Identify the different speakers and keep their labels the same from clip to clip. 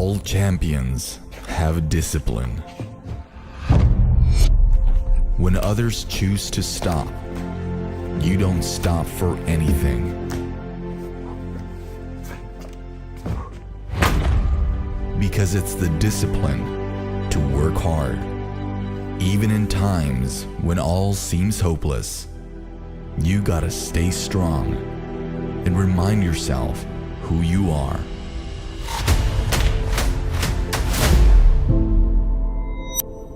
Speaker 1: All champions have discipline. When others choose to stop, you don't stop for anything. Because it's the discipline to work hard, even in times when all seems hopeless. You gotta stay strong and remind yourself who you are.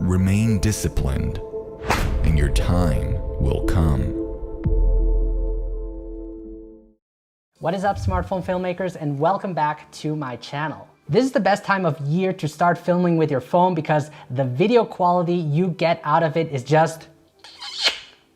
Speaker 1: Remain disciplined, and your time will come.
Speaker 2: What is up, smartphone filmmakers, and welcome back to my channel. This is the best time of year to start filming with your phone because the video quality you get out of it is just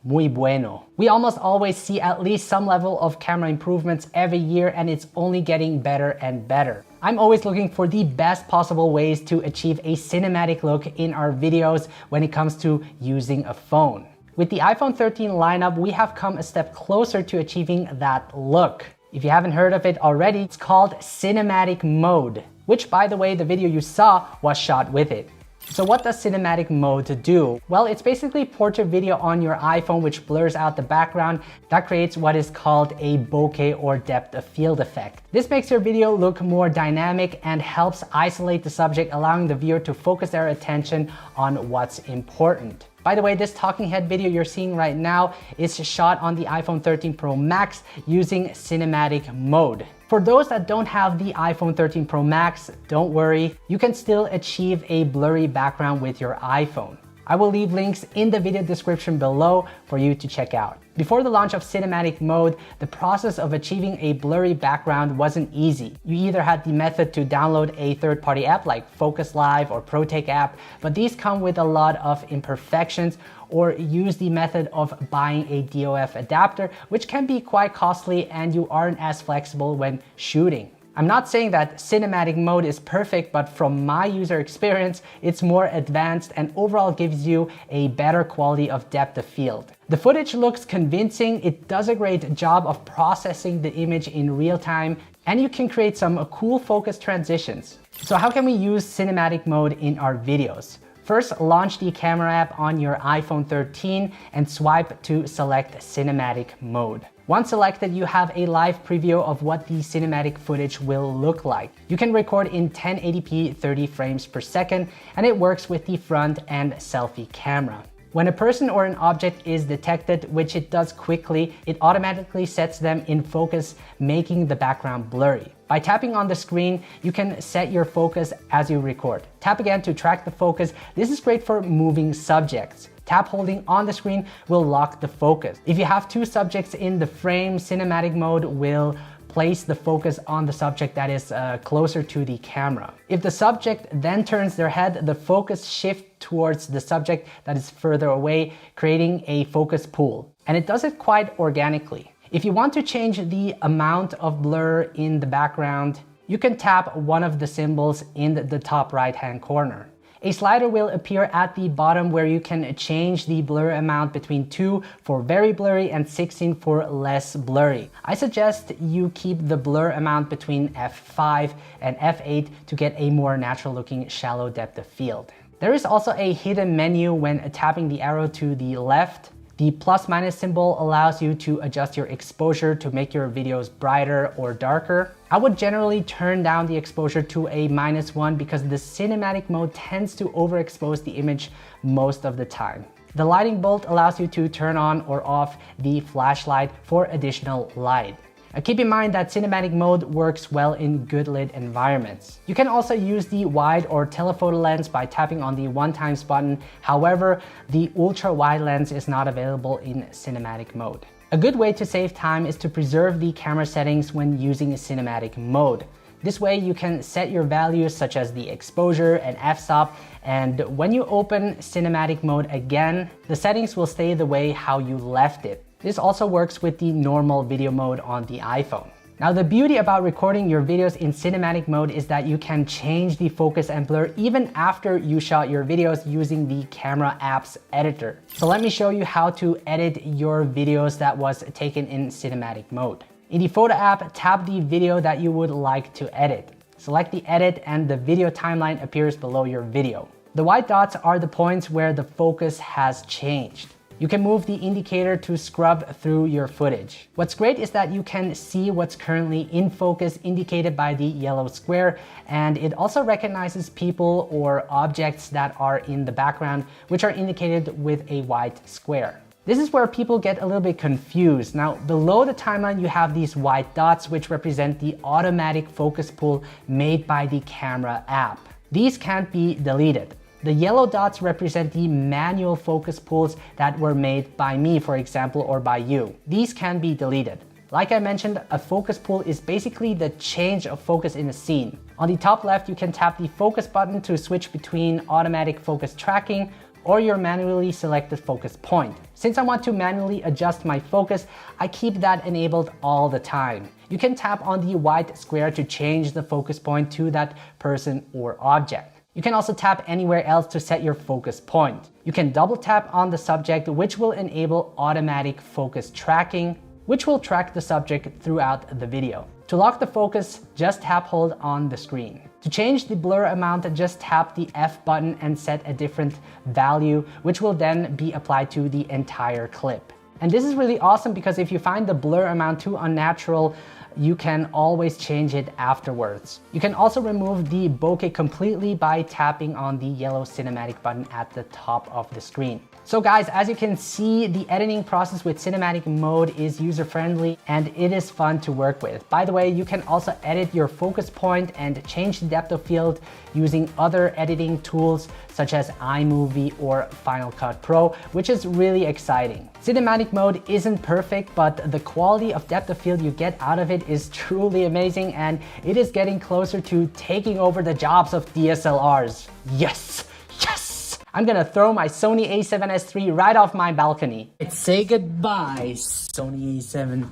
Speaker 2: muy bueno. We almost always see at least some level of camera improvements every year, and it's only getting better and better. I'm always looking for the best possible ways to achieve a cinematic look in our videos when it comes to using a phone. With the iPhone 13 lineup, we have come a step closer to achieving that look. If you haven't heard of it already, it's called cinematic mode, which, by the way, the video you saw was shot with it. So what does cinematic mode do? Well, it's basically portrait video on your iPhone which blurs out the background. That creates what is called a bokeh or depth of field effect. This makes your video look more dynamic and helps isolate the subject, allowing the viewer to focus their attention on what's important. By the way, this talking head video you're seeing right now is shot on the iPhone 13 Pro Max using cinematic mode. For those that don't have the iPhone 13 Pro Max, don't worry, you can still achieve a blurry background with your iPhone. I will leave links in the video description below for you to check out. Before the launch of cinematic mode, the process of achieving a blurry background wasn't easy. You either had the method to download a third-party app like Focus Live or ProTake app, but these come with a lot of imperfections, or use the method of buying a DOF adapter, which can be quite costly and you aren't as flexible when shooting. I'm not saying that cinematic mode is perfect, but from my user experience, it's more advanced and overall gives you a better quality of depth of field. The footage looks convincing, it does a great job of processing the image in real time, and you can create some cool focus transitions. So how can we use cinematic mode in our videos? First, launch the camera app on your iPhone 13 and swipe to select cinematic mode. Once selected, you have a live preview of what the cinematic footage will look like. You can record in 1080p 30 frames per second, and it works with the front and selfie camera. When a person or an object is detected, which it does quickly, it automatically sets them in focus, making the background blurry. By tapping on the screen, you can set your focus as you record. Tap again to track the focus. This is great for moving subjects. Tap holding on the screen will lock the focus. If you have two subjects in the frame, cinematic mode will place the focus on the subject that is closer to the camera. If the subject then turns their head, the focus shifts towards the subject that is further away, creating a focus pool. And it does it quite organically. If you want to change the amount of blur in the background, you can tap one of the symbols in the top right-hand corner. A slider will appear at the bottom where you can change the blur amount between 2 for very blurry and 16 for less blurry. I suggest you keep the blur amount between f5 and f8 to get a more natural looking shallow depth of field. There is also a hidden menu when tapping the arrow to the left. The + symbol allows you to adjust your exposure to make your videos brighter or darker. I would generally turn down the exposure to a -1 because the cinematic mode tends to overexpose the image most of the time. The lighting bolt allows you to turn on or off the flashlight for additional light. Keep in mind that cinematic mode works well in good lit environments. You can also use the wide or telephoto lens by tapping on the 1x button. However, the ultra wide lens is not available in cinematic mode. A good way to save time is to preserve the camera settings when using cinematic mode. This way you can set your values such as the exposure and f-stop, and when you open cinematic mode again, the settings will stay the way how you left it. This also works with the normal video mode on the iPhone. Now, the beauty about recording your videos in cinematic mode is that you can change the focus and blur even after you shot your videos using the camera app's editor. So let me show you how to edit your videos that was taken in cinematic mode. In the photo app, tap the video that you would like to edit. select the edit, and the video timeline appears below your video. The white dots are the points where the focus has changed. You can move the indicator to scrub through your footage. What's great is that you can see what's currently in focus indicated by the yellow square, and it also recognizes people or objects that are in the background, which are indicated with a white square. This is where people get a little bit confused. Now, below the timeline, you have these white dots, which represent the automatic focus pull made by the camera app. These can't be deleted. The yellow dots represent the manual focus pulls that were made by me, for example, or by you. These can be deleted. Like I mentioned, a focus pull is basically the change of focus in a scene. On the top left, you can tap the focus button to switch between automatic focus tracking or your manually selected focus point. Since I want to manually adjust my focus, I keep that enabled all the time. You can tap on the white square to change the focus point to that person or object. You can also tap anywhere else to set your focus point. You can double tap on the subject, which will enable automatic focus tracking, which will track the subject throughout the video. To lock the focus, just tap hold on the screen. To change the blur amount, just tap the F button and set a different value, which will then be applied to the entire clip. And this is really awesome because if you find the blur amount too unnatural, you can always change it afterwards. You can also remove the bokeh completely by tapping on the yellow cinematic button at the top of the screen. So guys, as you can see, the editing process with cinematic mode is user-friendly and it is fun to work with. By the way, you can also edit your focus point and change the depth of field using other editing tools such as iMovie or Final Cut Pro, which is really exciting. Cinematic mode isn't perfect, but the quality of depth of field you get out of it is truly amazing, and it is getting closer to taking over the jobs of DSLRs. Yes, yes! I'm gonna throw my Sony a7S III right off my balcony. Say goodbye, Sony a7.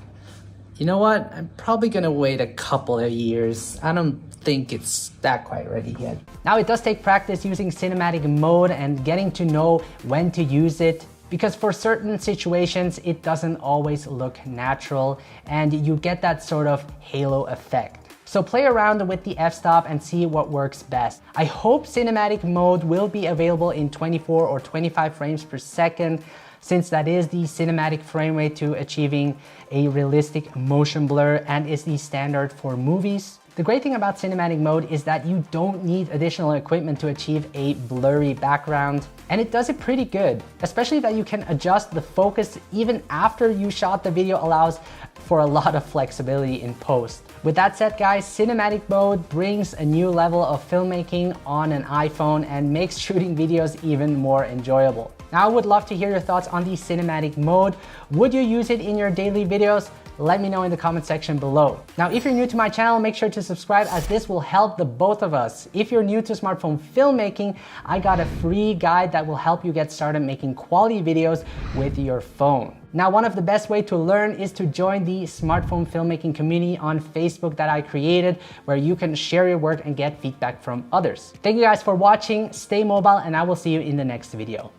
Speaker 2: You know what? I'm probably gonna wait a couple of years. I don't think it's that quite ready yet. Now, it does take practice using cinematic mode and getting to know when to use it, because for certain situations, it doesn't always look natural and you get that sort of halo effect. So play around with the f-stop and see what works best. I hope cinematic mode will be available in 24 or 25 frames per second, since that is the cinematic frame rate to achieving a realistic motion blur and is the standard for movies. The great thing about cinematic mode is that you don't need additional equipment to achieve a blurry background, and it does it pretty good. Especially that you can adjust the focus even after you shot the video allows for a lot of flexibility in post. With that said, guys, cinematic mode brings a new level of filmmaking on an iPhone and makes shooting videos even more enjoyable. Now, I would love to hear your thoughts on the cinematic mode. Would you use it in your daily videos? Let me know in the comment section below. Now, if you're new to my channel, make sure to subscribe, as this will help the both of us. If you're new to smartphone filmmaking, I got a free guide that will help you get started making quality videos with your phone. Now, one of the best ways to learn is to join the smartphone filmmaking community on Facebook that I created, where you can share your work and get feedback from others. Thank you guys for watching, stay mobile, and I will see you in the next video.